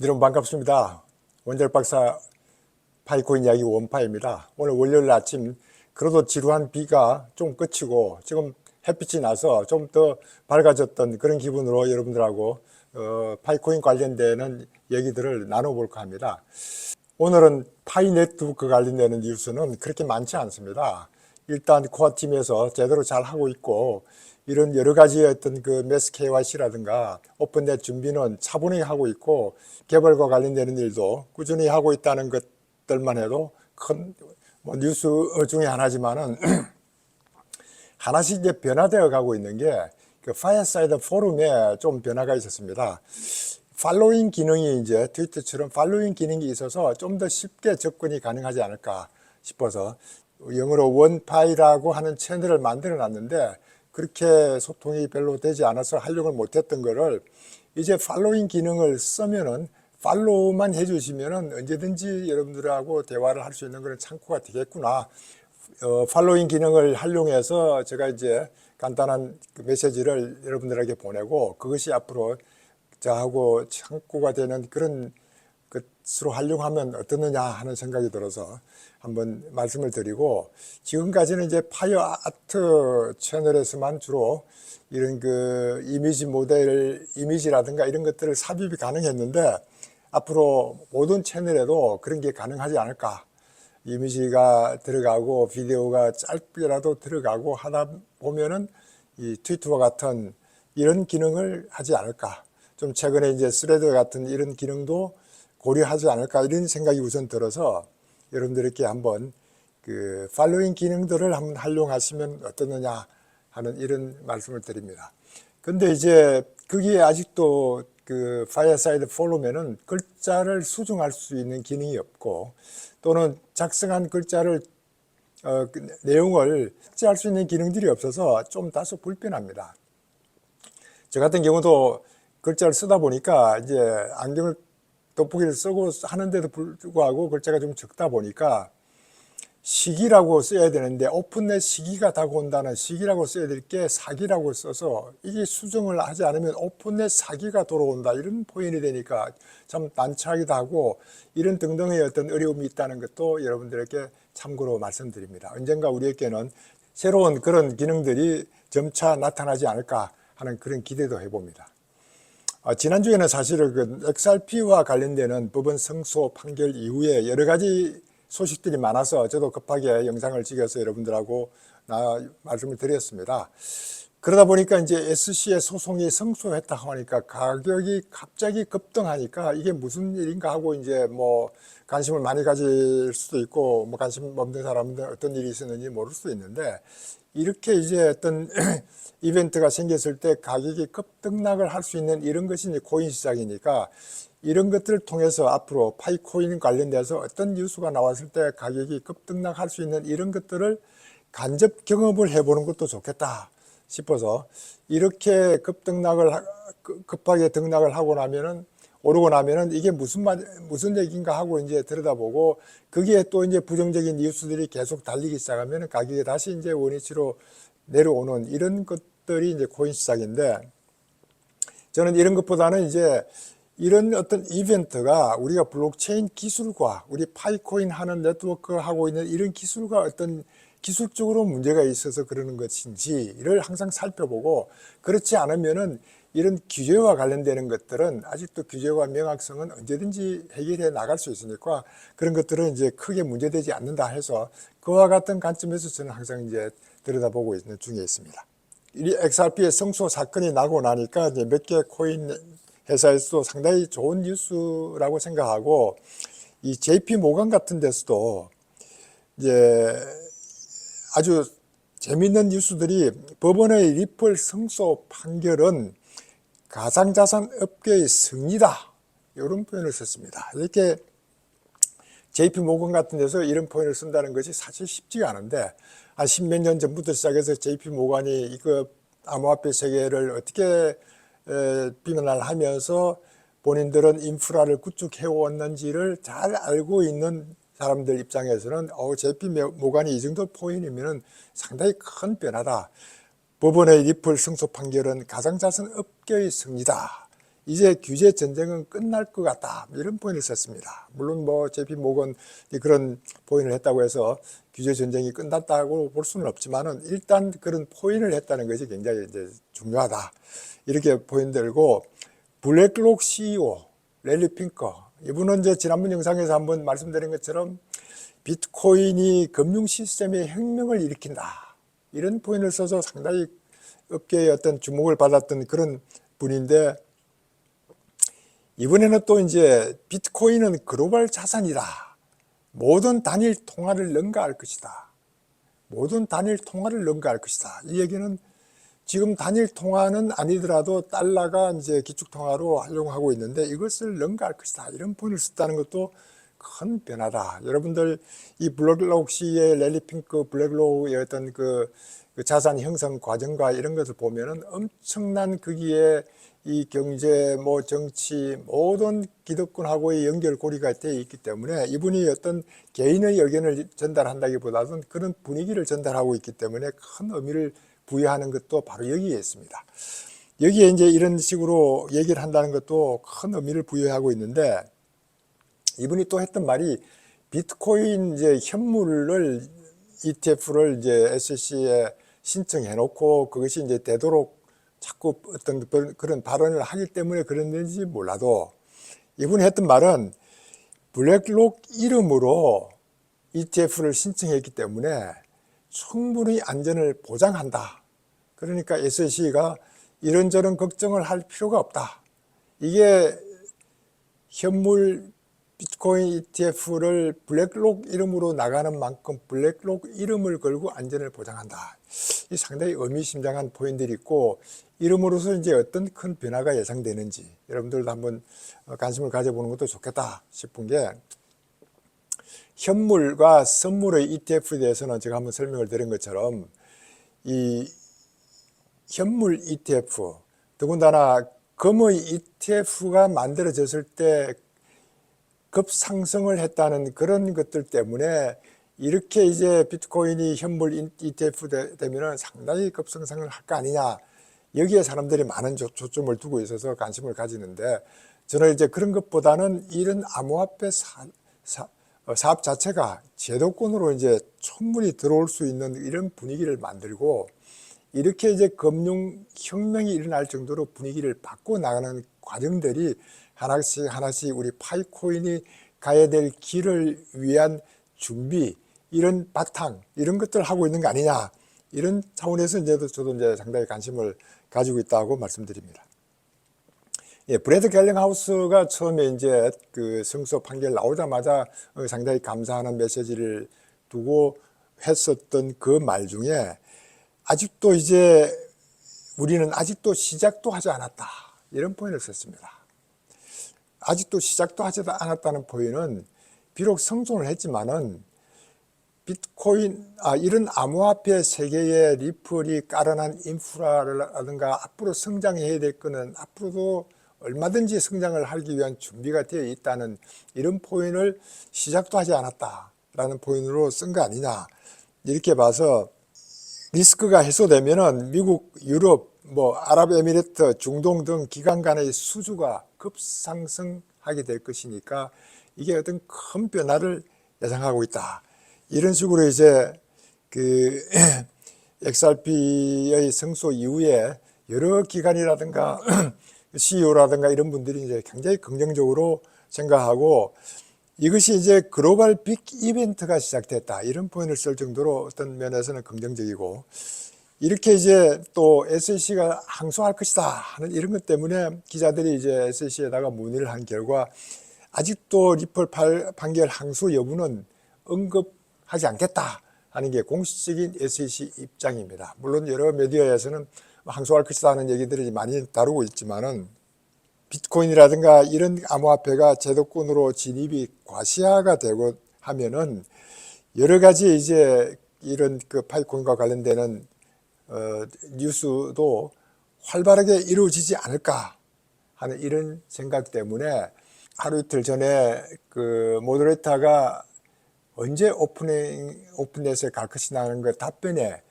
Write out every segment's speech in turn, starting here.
여러분 반갑습니다. 원절 박사 파이코인 이야기 원파입니다. 오늘 월요일 아침 그래도 지루한 비가 좀 그치고 지금 햇빛이 나서 좀 더 밝아졌던 그런 기분으로 여러분들하고 파이코인 관련되는 얘기들을 나눠볼까 합니다. 오늘은 파이 네트워크 관련되는 뉴스는 그렇게 많지 않습니다. 일단 코어 팀에서 제대로 잘 하고 있고 이런 여러 가지의 어떤 그 매스 KYC라든가 오픈넷 준비는 차분히 하고 있고 개발과 관련되는 일도 꾸준히 하고 있다는 것들만 해도 큰 뉴스 중에 하나지만은 하나씩 이제 변화되어 가고 있는 게 그 파이어사이드 포럼에 좀 변화가 있었습니다. 팔로잉 기능이 이제 트위터처럼 팔로잉 기능이 있어서 좀 더 쉽게 접근이 가능하지 않을까 싶어서 영어로 원파이라고 하는 채널을 만들어 놨는데 그렇게 소통이 별로 되지 않아서 활용을 못했던 거를 이제 팔로잉 기능을 쓰면은 팔로우만 해주시면은 언제든지 여러분들하고 대화를 할 수 있는 그런 창구가 되겠구나. 팔로잉 기능을 활용해서 제가 이제 간단한 그 메시지를 여러분들에게 보내고 그것이 앞으로 저하고 창구가 되는 그런 것으로 활용하면 어떻느냐 하는 생각이 들어서 한번 말씀을 드리고, 지금까지는 이제 파이어 아트 채널에서만 주로 이런 그 이미지 모델, 이미지라든가 이런 것들을 삽입이 가능했는데 앞으로 모든 채널에도 그런 게 가능하지 않을까. 이미지가 들어가고 비디오가 짧게라도 들어가고 하다 보면은 이 트위터와 같은 이런 기능을 하지 않을까. 좀 최근에 이제 스레드 같은 이런 기능도 고려하지 않을까 이런 생각이 우선 들어서 여러분들께 한번 그 팔로잉 기능들을 한번 활용하시면 어떠느냐 하는 이런 말씀을 드립니다. 근데 이제 거기에 아직도 그 파이어사이드 포럼에는 글자를 수정할 수 있는 기능이 없고 또는 작성한 글자를 그 내용을 삭제할 수 있는 기능들이 없어서 좀 다소 불편합니다. 저 같은 경우도 글자를 쓰다 보니까 이제 안경을 돋보기를 쓰고 하는데도 불구하고 글자가 좀 적다 보니까 시기라고 써야 되는데 오픈넷 시기가 다가온다는 시기라고 써야 될 게 사기라고 써서 이게 수정을 하지 않으면 오픈넷 사기가 돌아온다 이런 포인이 되니까 참 난처하기도 하고 이런 등등의 어떤 어려움이 있다는 것도 여러분들에게 참고로 말씀드립니다. 언젠가 우리에게는 새로운 그런 기능들이 점차 나타나지 않을까 하는 그런 기대도 해봅니다. 지난주에는 사실은 그 XRP와 관련되는 법원 승소 판결 이후에 여러 가지 소식들이 많아서 저도 급하게 영상을 찍어서 여러분들하고 말씀을 드렸습니다. 그러다 보니까 이제 SC의 소송이 승소했다 하니까 가격이 갑자기 급등하니까 이게 무슨 일인가 하고 이제 뭐 관심을 많이 가질 수도 있고 뭐 관심 없는 사람은 어떤 일이 있었는지 모를 수도 있는데 이렇게 이제 어떤 이벤트가 생겼을 때 가격이 급등락을 할 수 있는 이런 것이 이제 코인 시장이니까 이런 것들을 통해서 앞으로 파이코인 관련돼서 어떤 뉴스가 나왔을 때 가격이 급등락할 수 있는 이런 것들을 간접 경험을 해보는 것도 좋겠다 싶어서 이렇게 급하게 등락을 하고 나면은 오르고 나면은 이게 무슨 얘기인가 하고 이제 들여다보고 거기에 또 이제 부정적인 뉴스들이 계속 달리기 시작하면 가격이 다시 이제 원위치로 내려오는 이런 것들이 이제 코인 시장인데 저는 이런 것보다는 이제 이런 어떤 이벤트가 우리가 블록체인 기술과 우리 파이코인 하는 네트워크하고 있는 이런 기술과 어떤 기술적으로 문제가 있어서 그러는 것인지를 항상 살펴보고 그렇지 않으면은 이런 규제와 관련되는 것들은 아직도 규제와 명확성은 언제든지 해결해 나갈 수 있으니까 그런 것들은 이제 크게 문제되지 않는다 해서 그와 같은 관점에서 저는 항상 이제 들여다보고 있는 중에 있습니다. 이 XRP의 승소 사건이 나고 나니까 이제 몇 개 코인 회사에서도 상당히 좋은 뉴스라고 생각하고 이 JP 모건 같은 데서도 이제 아주 재미있는 뉴스들이 법원의 리플 승소 판결은 가상자산 업계의 승리다 이런 표현을 썼습니다. 이렇게 JP 모건 같은 데서 이런 표현을 쓴다는 것이 사실 쉽지가 않은데 한 십몇 년 전부터 시작해서 JP 모건이 이거 암호화폐 세계를 어떻게 비난을 하면서 본인들은 인프라를 구축해 왔는지를 잘 알고 있는 사람들 입장에서는 JP 모건이 이 정도 포인이면 상당히 큰 변화다. 법원의 리플 승소 판결은 가상자산 업계의 승리다. 이제 규제 전쟁은 끝날 것 같다, 이런 포인트를 썼습니다. 물론 뭐 JP 모건 그런 포인트를 했다고 해서 규제 전쟁이 끝났다고 볼 수는 없지만은 일단 그런 포인트를 했다는 것이 굉장히 이제 중요하다, 이렇게 포인트 들고, 블랙록 CEO 랠리 핑커, 이분은 이제 지난번 영상에서 한번 말씀드린 것처럼 비트코인이 금융 시스템의 혁명을 일으킨다, 이런 포인트를 써서 상당히 업계의 어떤 주목을 받았던 그런 분인데, 이번에는 또 이제 비트코인은 글로벌 자산이다, 모든 단일 통화를 능가할 것이다, 모든 단일 통화를 능가할 것이다. 이 얘기는 지금 단일 통화는 아니더라도 달러가 이제 기축통화로 활용하고 있는데 이것을 능가할 것이다, 이런 포인트를 썼다는 것도 큰 변화다. 여러분들 이 블랙록 씨의 랠리 핑크 블랙록의 어떤 그 자산 형성 과정과 이런 것을 보면은 엄청난 거기에 이 경제, 뭐 정치, 모든 기득권하고의 연결고리가 되어 있기 때문에 이분이 어떤 개인의 의견을 전달한다기보다는 그런 분위기를 전달하고 있기 때문에 큰 의미를 부여하는 것도 바로 여기에 있습니다. 여기에 이제 이런 식으로 얘기를 한다는 것도 큰 의미를 부여하고 있는데, 이분이 또 했던 말이 비트코인 이제 현물을 ETF를 이제 SEC에 신청해 놓고 그것이 이제 되도록 자꾸 어떤 그런 발언을 하기 때문에 그랬는지 몰라도, 이분이 했던 말은 블랙록 이름으로 ETF를 신청했기 때문에 충분히 안전을 보장한다. 그러니까 SEC가 이런저런 걱정을 할 필요가 없다. 이게 현물 비트코인 ETF를 블랙록 이름으로 나가는 만큼 블랙록 이름을 걸고 안전을 보장한다. 이 상당히 의미심장한 포인트들이 있고, 이름으로서 이제 어떤 큰 변화가 예상되는지 여러분들도 한번 관심을 가져보는 것도 좋겠다 싶은 게, 현물과 선물의 ETF에 대해서는 제가 한번 설명을 드린 것처럼 이 현물 ETF, 더군다나 금의 ETF가 만들어졌을 때 급상승을 했다는 그런 것들 때문에 이렇게 이제 비트코인이 현물 ETF 되면 상당히 급상승을 할 거 아니냐, 여기에 사람들이 많은 초점을 두고 있어서 관심을 가지는데, 저는 이제 그런 것보다는 이런 암호화폐 사업 자체가 제도권으로 이제 충분히 들어올 수 있는 이런 분위기를 만들고, 이렇게 이제 금융 혁명이 일어날 정도로 분위기를 바꿔 나가는 과정들이 하나씩 하나씩 우리 파이코인이 가야 될 길을 위한 준비, 이런 바탕, 이런 것들을 하고 있는 거 아니냐, 이런 차원에서 이제 저도 이제 상당히 관심을 가지고 있다고 말씀드립니다. 예, 브래드 갤링하우스가 처음에 이제 그 승소 판결 나오자마자 상당히 감사하는 메시지를 두고 했었던 그 말 중에, 아직도 이제 우리는 아직도 시작도 하지 않았다, 이런 포인트를 썼습니다. 아직도 시작도 하지 않았다는 포인트는 비록 성공을 했지만은 비트코인, 이런 암호화폐 세계에 리플이 깔아난 인프라라든가 앞으로 성장해야 될 거는 앞으로도 얼마든지 성장을 하기 위한 준비가 되어 있다는 이런 포인트를 시작도 하지 않았다라는 포인트로 쓴 거 아니냐, 이렇게 봐서 리스크가 해소되면은 미국, 유럽, 뭐 아랍에미리트, 중동 등 기관 간의 수주가 급상승하게 될 것이니까 이게 어떤 큰 변화를 예상하고 있다. 이런 식으로 이제 그 XRP의 성소 이후에 여러 기관이라든가 CEO라든가 이런 분들이 이제 굉장히 긍정적으로 생각하고, 이것이 이제 글로벌 빅 이벤트가 시작됐다, 이런 포인트를 쓸 정도로 어떤 면에서는 긍정적이고, 이렇게 이제 또 SEC가 항소할 것이다 하는 이런 것 때문에 기자들이 이제 SEC에다가 문의를 한 결과 아직도 리플 판결 항소 여부는 언급하지 않겠다 하는 게 공식적인 SEC 입장입니다. 물론 여러 미디어에서는 항소할 것이다 하는 얘기들이 많이 다루고 있지만은, 비트코인이라든가 이런 암호화폐가 제도권으로 진입이 과시화가 되고 하면은 여러 가지 이제 이런 그 파이코인과 관련되는 뉴스도 활발하게 이루어지지 않을까 하는 이런 생각 때문에, 하루 이틀 전에 그 모더레이터가 언제 오픈넷에 갈 것이냐 하는 그 답변에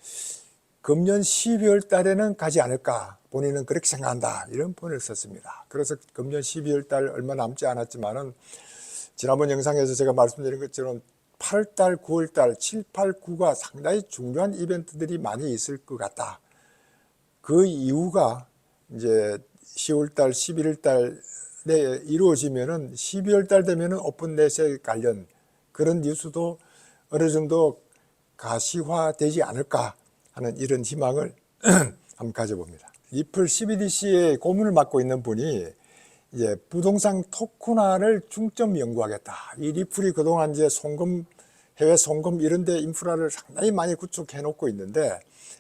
금년 12월 달에는 가지 않을까, 본인은 그렇게 생각한다. 이런 표현을 썼습니다. 그래서 금년 12월 달 얼마 남지 않았지만은 지난번 영상에서 제가 말씀드린 것처럼 8월 달, 9월 달, 7, 8, 9가 상당히 중요한 이벤트들이 많이 있을 것 같다. 그 이유가 이제 10월 달, 11월 달에 이루어지면은 12월 달 되면은 오픈넷에 관련 그런 뉴스도 어느 정도 가시화되지 않을까 하는 이런 희망을 한번 가져봅니다. 리플 CBDC의 고문을 맡고 있는 분이 이제 부동산 토큰화를 중점 연구하겠다. 이 리플이 그동안 이제 송금, 해외 송금 이런 데 인프라를 상당히 많이 구축해 놓고 있는데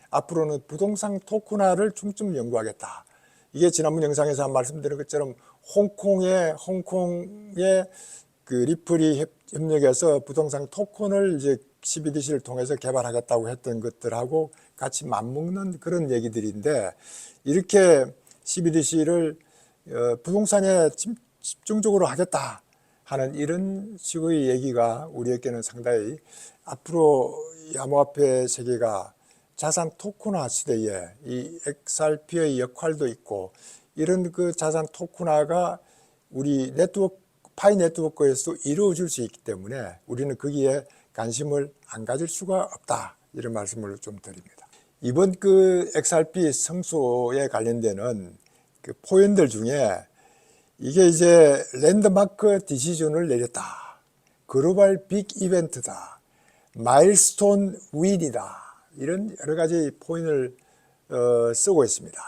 앞으로는 부동산 토큰화를 중점 연구하겠다. 이게 지난번 영상에서 말씀드린 것처럼 홍콩의 그 리플이 협력해서 부동산 토큰을 이제 CBDC를 통해서 개발하겠다고 했던 것들하고 같이 맞먹는 그런 얘기들인데 이렇게 CBDC를 부동산에 집중적으로 하겠다 하는 이런 식의 얘기가 우리에게는 상당히 앞으로 암호화폐 세계가 자산 토큰화 시대에 이 XRP의 역할도 있고 이런 그 자산 토큰화가 우리 파이 네트워크에서도 이루어질 수 있기 때문에 우리는 거기에 관심을 안 가질 수가 없다. 이런 말씀을 좀 드립니다. 이번 그 XRP 성수에 관련되는 그 포인트들 중에 이게 이제 랜드마크 디시전을 내렸다. 글로벌 빅 이벤트다. 마일스톤 윈이다. 이런 여러 가지 포인트를 쓰고 있습니다.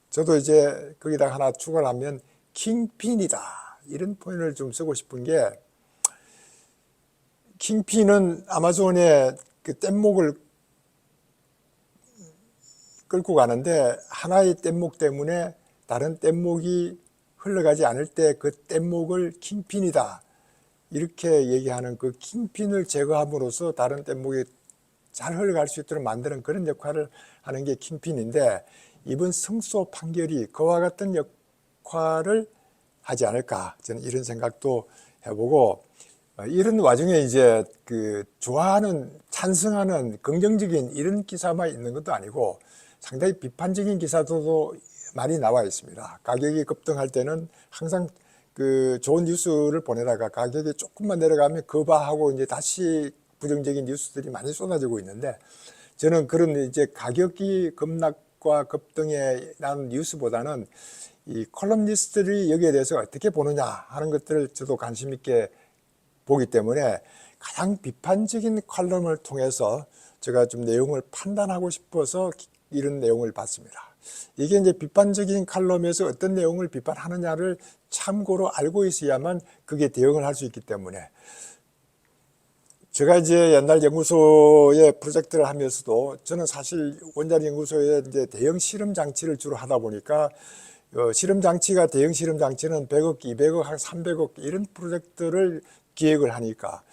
저도 이제 거기다 하나 추가를 하면 킹핀이다. 이런 포인트를 좀 쓰고 싶은 게 킹핀은 아마존의 그 뗏목을 끌고 가는데 하나의 뗏목 때문에 다른 뗏목이 흘러가지 않을 때 그 뗏목을 킹핀이다. 이렇게 얘기하는 그 킹핀을 제거함으로써 다른 뗏목이 잘 흘러갈 수 있도록 만드는 그런 역할을 하는 게 킹핀인데 이번 승소 판결이 그와 같은 역할을 하지 않을까 저는 이런 생각도 해보고 이런 와중에 이제 그 좋아하는 찬성하는 긍정적인 이런 기사만 있는 것도 아니고 상당히 비판적인 기사도 많이 나와 있습니다. 가격이 급등할 때는 항상 그 좋은 뉴스를 보내다가 가격이 조금만 내려가면 거바하고 이제 다시 부정적인 뉴스들이 많이 쏟아지고 있는데 저는 그런 이제 가격이 급락과 급등에 난 뉴스보다는 이 컬럼니스트들이 여기에 대해서 어떻게 보느냐 하는 것들을 저도 관심 있게 보기 때문에 가장 비판적인 컬럼을 통해서 제가 좀 내용을 판단하고 싶어서 이런 내용을 봤습니다. 이게 이제 비판적인 칼럼에서 어떤 내용을 비판하느냐를 참고로 알고 있어야만 그게 대응을 할 수 있기 때문에 제가 이제 옛날 연구소에 프로젝트를 하면서도 저는 사실 원자력 연구소에 이제 대형 실험 장치를 주로 하다 보니까 실험 장치가 대형 실험 장치는 100억, 200억, 한 300억 이런 프로젝트를 기획을 하니까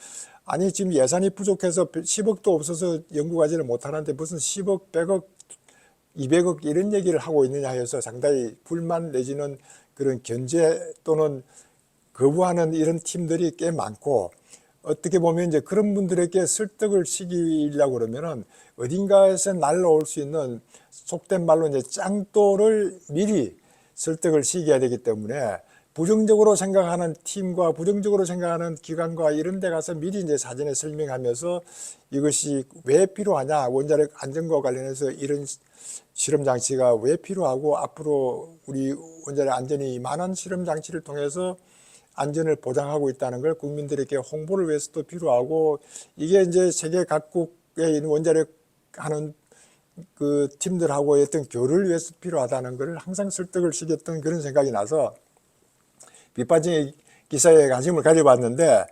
아니 지금 예산이 부족해서 10억도 없어서 연구과제를 못하는데 무슨 10억, 100억, 200억 이런 얘기를 하고 있느냐 해서 상당히 불만 내지는 그런 견제 또는 거부하는 이런 팀들이 꽤 많고 어떻게 보면 이제 그런 분들에게 설득을 시키려고 그러면은 어딘가에서 날라올 수 있는 속된 말로 이제 짱돌을 미리 설득을 시켜야 되기 때문에 부정적으로 생각하는 팀과 부정적으로 생각하는 기관과 이런 데 가서 미리 이제 사전에 설명하면서 이것이 왜 필요하냐, 원자력 안전과 관련해서 이런 실험 장치가 왜 필요하고 앞으로 우리 원자력 안전이 많은 실험 장치를 통해서 안전을 보장하고 있다는 걸 국민들에게 홍보를 위해서도 필요하고 이게 이제 세계 각국에 있는 원자력 하는 그 팀들하고의 어떤 교류를 위해서 필요하다는 것을 항상 설득을 시켰던 그런 생각이 나서 비판적인 기사에 관심을 가져봤는데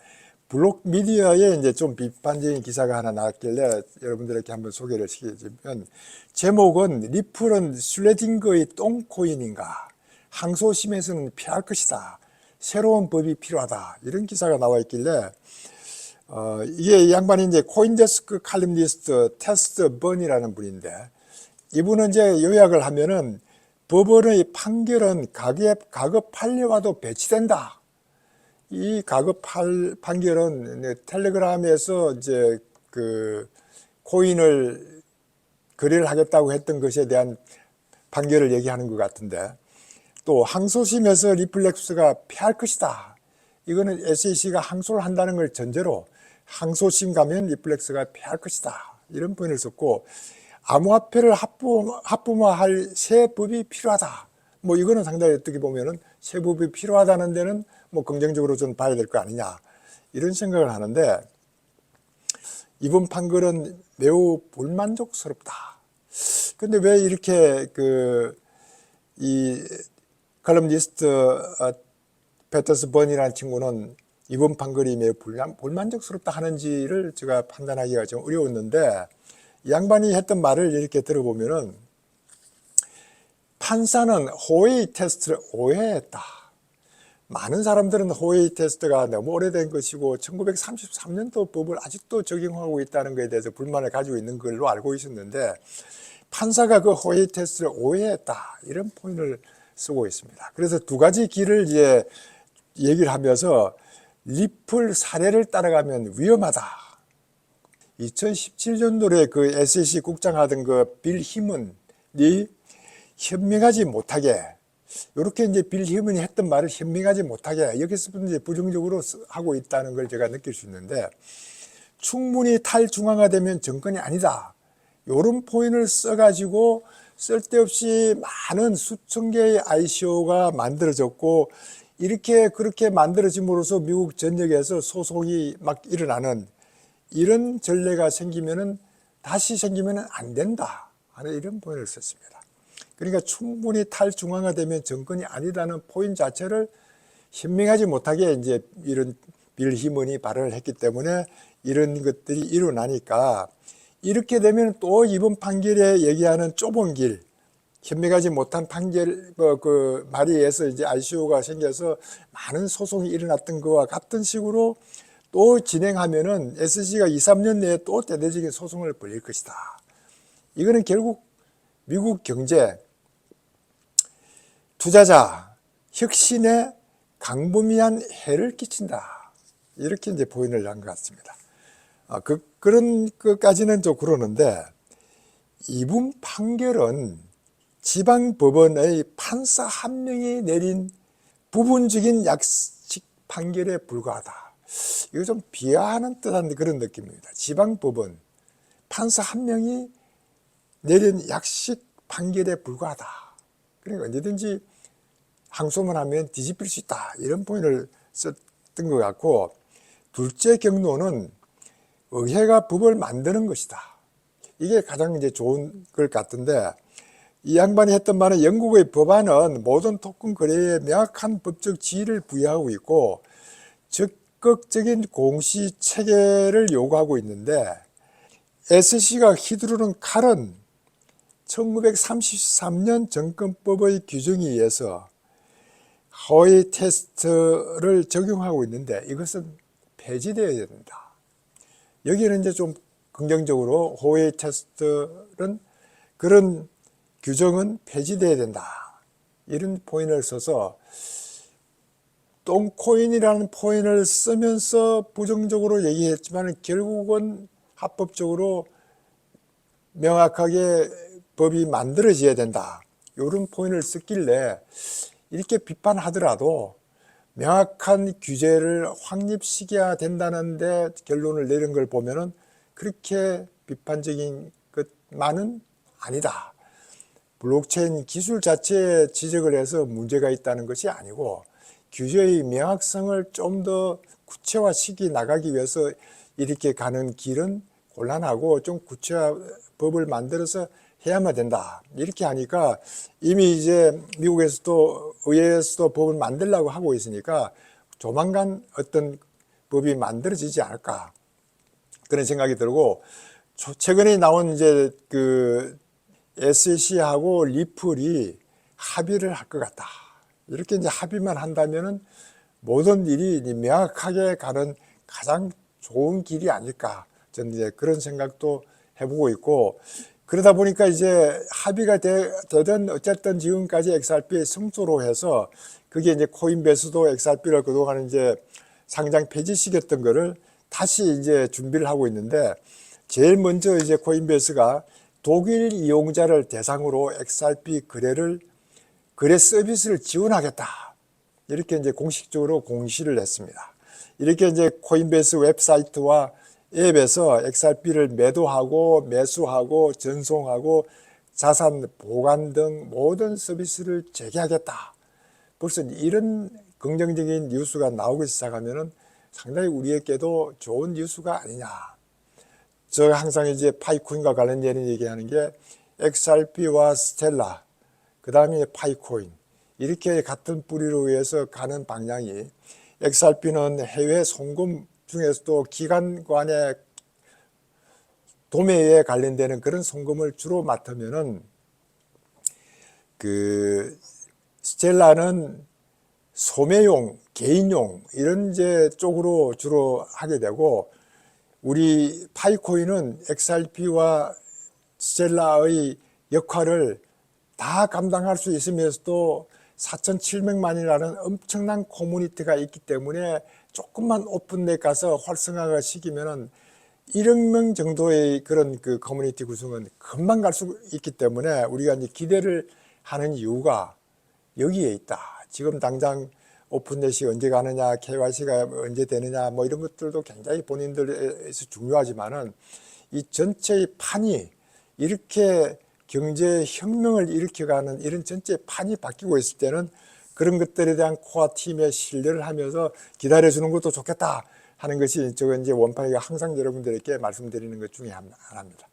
블록 미디어에 이제 좀 비판적인 기사가 하나 나왔길래 여러분들에게 한번 소개를 시켜주면 제목은 리플은 슐레딩거의 똥코인인가 항소심에서는 피할 것이다. 새로운 법이 필요하다. 이런 기사가 나와 있길래 이게 이 양반이 이제 코인데스크 칼럼니스트 테스트 번이라는 분인데 이분은 이제 요약을 하면은 법원의 판결은 가급 판례와도 배치된다. 이 가급 판결은 텔레그램에서 이제 그 코인을 거래를 하겠다고 했던 것에 대한 판결을 얘기하는 것 같은데, 또 항소심에서 리플렉스가 패할 것이다. 이거는 SEC가 항소를 한다는 걸 전제로 항소심 가면 리플렉스가 패할 것이다. 이런 표현을 썼고, 암호화폐를 합법화할 새 법이 필요하다. 뭐 이거는 상당히 어떻게 보면은 새 법이 필요하다는 데는 뭐 긍정적으로 좀 봐야 될 거 아니냐. 이런 생각을 하는데, 이번 판결은 매우 불만족스럽다. 근데 왜 이렇게 이 칼럼니스트 패터스 번이라는 친구는 이번 판결이 매우 불만족스럽다 하는지를 제가 판단하기가 좀 어려웠는데, 이 양반이 했던 말을 이렇게 들어보면은 판사는 호웨이 테스트를 오해했다. 많은 사람들은 호웨이 테스트가 너무 오래된 것이고 1933년도 법을 아직도 적용하고 있다는 것에 대해서 불만을 가지고 있는 걸로 알고 있었는데, 판사가 그 호웨이 테스트를 오해했다. 이런 표현을 쓰고 있습니다. 그래서 두 가지 길을 이제 얘기를 하면서 리플 사례를 따라가면 위험하다. 2017년도에 그 SEC 국장하던 그 빌 히먼이 현명하지 못하게, 이렇게 이제 빌 히먼이 했던 말을 현명하지 못하게 여기서 이제 부정적으로 하고 있다는 걸 제가 느낄 수 있는데, 충분히 탈중앙화되면 정권이 아니다. 이런 포인트를 써가지고 쓸데없이 많은 수천 개의 ICO가 만들어졌고, 이렇게 그렇게 만들어짐으로써 미국 전역에서 소송이 막 일어나는 이런 전례가 다시 생기면은 안 된다 하는 이런 포인트를 썼습니다. 그러니까 충분히 탈중앙화되면 정권이 아니다는 포인트 자체를 현명하지 못하게 이제 이런 빌 히먼이 발언을 했기 때문에 이런 것들이 일어나니까, 이렇게 되면 또 이번 판결에 얘기하는 좁은 길, 현명하지 못한 판결, 그 말에 의해서 이제 ICO가 생겨서 많은 소송이 일어났던 것과 같은 식으로 또 진행하면은 SEC가 2, 3년 내에 또 대대적인 소송을 벌일 것이다. 이거는 결국 미국 경제, 투자자, 혁신에 광범위한 해를 끼친다. 이렇게 이제 포인트를 한 것 같습니다. 그런 것까지는 좀 그러는데, 이번 판결은 지방법원의 판사 한 명이 내린 부분적인 약식 판결에 불과하다. 이거 좀 비하하는 듯한 그런 느낌입니다. 지방법원 판사 한 명이 내린 약식 판결에 불과하다. 그러니까 언제든지 항소만 하면 뒤집힐 수 있다. 이런 포인트를 썼던 것 같고, 둘째 경로는 의회가 법을 만드는 것이다. 이게 가장 이제 좋은 것 같은데, 이 양반이 했던 말은 영국의 법안은 모든 토큰 거래에 명확한 법적 지위를 부여하고 있고 적극적인 공시 체계를 요구하고 있는데, SEC가 휘두르는 칼은 1933년 정권법의 규정에 의해서 호웨이 테스트를 적용하고 있는데, 이것은 폐지되어야 된다. 여기는 이제 좀 긍정적으로 호웨이 테스트는 그런 규정은 폐지되어야 된다. 이런 포인트를 써서 똥코인이라는 포인트를 쓰면서 부정적으로 얘기했지만 결국은 합법적으로 명확하게 법이 만들어져야 된다. 이런 포인트를 썼길래 이렇게 비판하더라도 명확한 규제를 확립시켜야 된다는데 결론을 내린 걸 보면은 그렇게 비판적인 것만은 아니다. 블록체인 기술 자체에 지적을 해서 문제가 있다는 것이 아니고, 규제의 명확성을 좀 더 구체화시켜 나가기 위해서 이렇게 가는 길은 곤란하고 좀 구체화 법을 만들어서 해야만 된다. 이렇게 하니까 이미 이제 미국에서도 의회에서도 법을 만들려고 하고 있으니까 조만간 어떤 법이 만들어지지 않을까, 그런 생각이 들고, 최근에 나온 이제 그 SEC하고 리플이 합의를 할 것 같다. 이렇게 이제 합의만 한다면은 모든 일이 명확하게 가는 가장 좋은 길이 아닐까. 저는 이제 그런 생각도 해보고 있고, 그러다 보니까 이제 합의가 되든 어쨌든 지금까지 XRP의 승소로 해서 그게 이제 코인베이스도 XRP를 그동안 이제 상장 폐지시켰던 거를 다시 이제 준비를 하고 있는데, 제일 먼저 이제 코인베이스가 독일 이용자를 대상으로 XRP 거래 서비스를 지원하겠다. 이렇게 이제 공식적으로 공시를 했습니다. 이렇게 이제 코인베이스 웹사이트와 앱에서 XRP를 매도하고 매수하고 전송하고 자산 보관 등 모든 서비스를 재개하겠다. 벌써 이런 긍정적인 뉴스가 나오기 시작하면은 상당히 우리에게도 좋은 뉴스가 아니냐. 저 항상 이제 파이코인과 관련된 얘기하는 게 XRP와 스텔라, 그 다음에 파이코인, 이렇게 같은 뿌리로 위해서 가는 방향이, XRP는 해외 송금 중에서도 기관 간의 도매에 관련되는 그런 송금을 주로 맡으면은, 스텔라는 소매용, 개인용 이런 이제 쪽으로 주로 하게 되고, 우리 파이코인은 XRP와 스텔라의 역할을 다 감당할 수 있으면서도 4,700만이라는 엄청난 커뮤니티가 있기 때문에 조금만 오픈넷 가서 활성화가 시키면은 1억 명 정도의 그런 그 커뮤니티 구성은 금방 갈 수 있기 때문에 우리가 이제 기대를 하는 이유가 여기에 있다. 지금 당장 오픈넷이 언제 가느냐, KYC가 언제 되느냐, 뭐 이런 것들도 굉장히 본인들에서 중요하지만은 이 전체의 판이 이렇게 경제 혁명을 일으켜가는 이런 전체 판이 바뀌고 있을 때는 그런 것들에 대한 코어 팀의 신뢰를 하면서 기다려주는 것도 좋겠다 하는 것이 저거 이제 원파이가 항상 여러분들에게 말씀드리는 것 중에 하나입니다.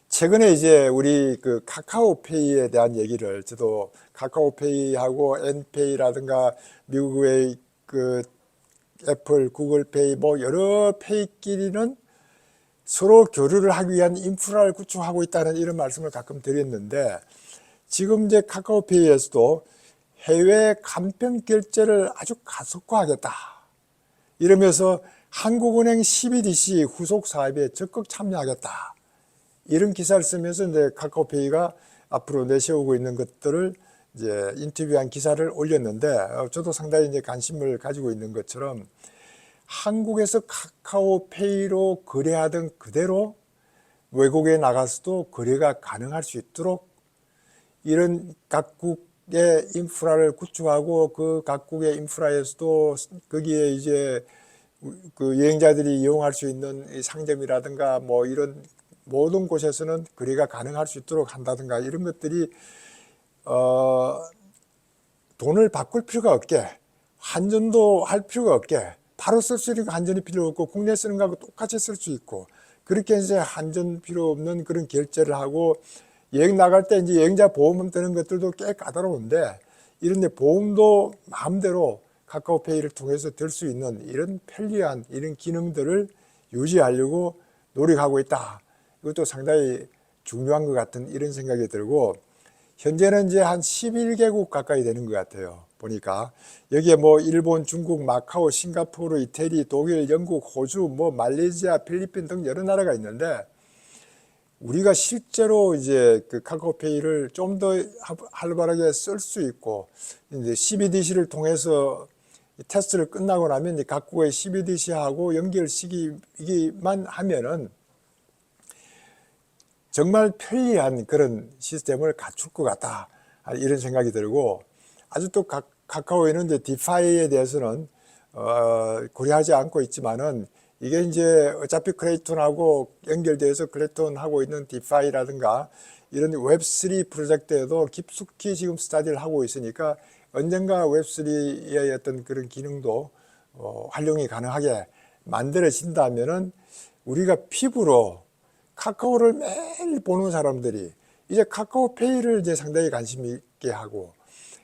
최근에 이제 우리 그 카카오페이에 대한 얘기를, 저도 카카오페이하고 엔페이라든가 미국의 그 애플, 구글페이 뭐 여러 페이끼리는 서로 교류를 하기 위한 인프라를 구축하고 있다는 이런 말씀을 가끔 드렸는데, 지금 이제 카카오페이에서도 해외 간편 결제를 아주 가속화하겠다 이러면서 한국은행 CBDC 후속 사업에 적극 참여하겠다, 이런 기사를 쓰면서 이제 카카오페이가 앞으로 내세우고 있는 것들을 이제 인터뷰한 기사를 올렸는데, 저도 상당히 이제 관심을 가지고 있는 것처럼 한국에서 카카오페이로 거래하던 그대로 외국에 나가서도 거래가 가능할 수 있도록 이런 각국의 인프라를 구축하고, 그 각국의 인프라에서도 거기에 이제 그 여행자들이 이용할 수 있는 상점이라든가 뭐 이런 모든 곳에서는 거래가 가능할 수 있도록 한다든가, 이런 것들이 돈을 바꿀 필요가 없게, 환전도 할 필요가 없게 바로 쓸 수 있는 환전이 필요 없고, 국내 쓰는 거하고 똑같이 쓸 수 있고, 그렇게 이제 환전 필요 없는 그런 결제를 하고, 여행 나갈 때 이제 여행자 보험 드는 것들도 꽤 까다로운데, 이런데 보험도 마음대로 카카오페이를 통해서 들 수 있는 이런 편리한 이런 기능들을 유지하려고 노력하고 있다. 이것도 상당히 중요한 것 같은 이런 생각이 들고, 현재는 이제 한 11개국 가까이 되는 것 같아요. 보니까 여기에 뭐 일본, 중국, 마카오, 싱가포르, 이태리, 독일, 영국, 호주, 뭐 말레이시아, 필리핀 등 여러 나라가 있는데, 우리가 실제로 이제 그 카카오페이를 좀 더 활발하게 쓸 수 있고, 이제 CBDC를 통해서 테스트를 끝나고 나면 이제 각국의 CBDC하고 연결시키기만 하면은 정말 편리한 그런 시스템을 갖출 것 같다, 이런 생각이 들고, 아주 또 카카오에는 이제 디파이에 대해서는 고려하지 않고 있지만은, 이게 이제 어차피 클레이톤하고 연결돼서 클레이톤하고 있는 디파이라든가 이런 웹3 프로젝트에도 깊숙이 지금 스타디를 하고 있으니까, 언젠가 웹3의 어떤 그런 기능도 활용이 가능하게 만들어진다면은, 우리가 피부로 카카오를 매일 보는 사람들이 이제 카카오페이를 이제 상당히 관심 있게 하고,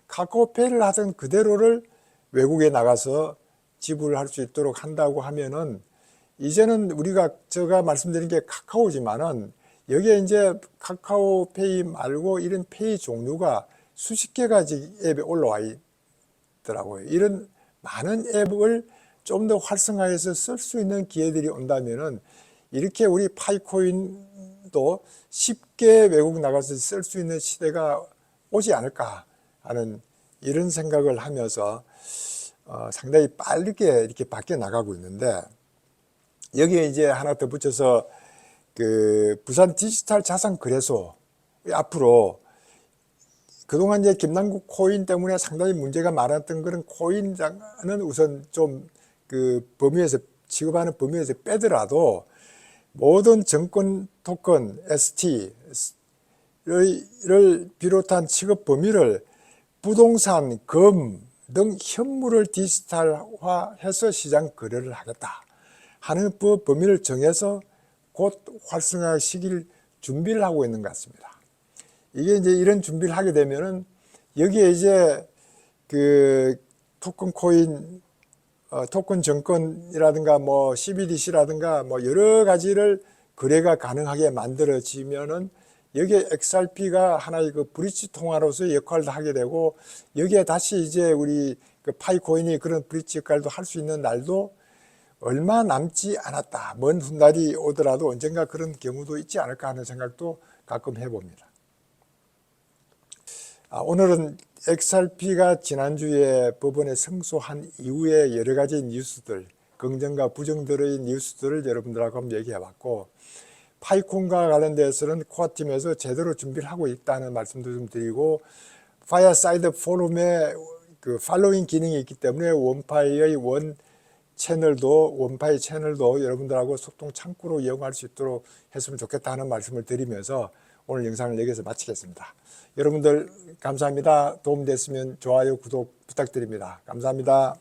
카카오페이를 하던 그대로를 외국에 나가서 지불할 수 있도록 한다고 하면은, 이제는 우리가 제가 말씀드린 게 카카오지만은 여기에 이제 카카오페이 말고 이런 페이 종류가 수십 개가 앱에 올라와 있더라고요. 이런 많은 앱을 좀 더 활성화해서 쓸 수 있는 기회들이 온다면은, 이렇게 우리 파이코인도 쉽게 외국 나가서 쓸 수 있는 시대가 오지 않을까 하는 이런 생각을 하면서 상당히 빠르게 이렇게 바뀌어 나가고 있는데, 여기에 이제 하나 더 붙여서 그 부산 디지털 자산 거래소 앞으로 그동안 이제 김남국 코인 때문에 상당히 문제가 많았던 그런 코인장은 우선 좀 그 범위에서 취급하는 범위에서 빼더라도 모든 정권 토큰 ST를 비롯한 취급 범위를 부동산, 금 등 현물을 디지털화해서 시장 거래를 하겠다 하는 범위를 정해서 곧 활성화시킬 준비를 하고 있는 것 같습니다. 이게 이제 이런 준비를 하게 되면은 여기에 이제 그 토큰 코인, 토큰 정권이라든가 뭐 CBDC라든가 뭐 여러 가지를 거래가 가능하게 만들어지면은 여기에 XRP가 하나의 그 브릿지 통화로서의 역할도 하게 되고 여기에 다시 이제 우리 그 파이코인이 그런 브릿지 역할도 할 수 있는 날도 얼마 남지 않았다. 먼 훗날이 오더라도 언젠가 그런 경우도 있지 않을까 하는 생각도 가끔 해봅니다. 오늘은 XRP가 지난주에 법원에 승소한 이후에 여러 가지 뉴스들, 긍정과 부정들의 뉴스들을 여러분들하고 한번 얘기해 봤고, 파이콘과 관련돼서는 코어팀에서 제대로 준비를 하고 있다는 말씀도 좀 드리고, 파이어사이드 포럼에 그 팔로잉 기능이 있기 때문에 원파이의 원파이 채널도 여러분들하고 소통 창구로 이용할 수 있도록 했으면 좋겠다 하는 말씀을 드리면서 오늘 영상을 여기서 마치겠습니다. 여러분들 감사합니다. 도움됐으면 좋아요, 구독 부탁드립니다. 감사합니다.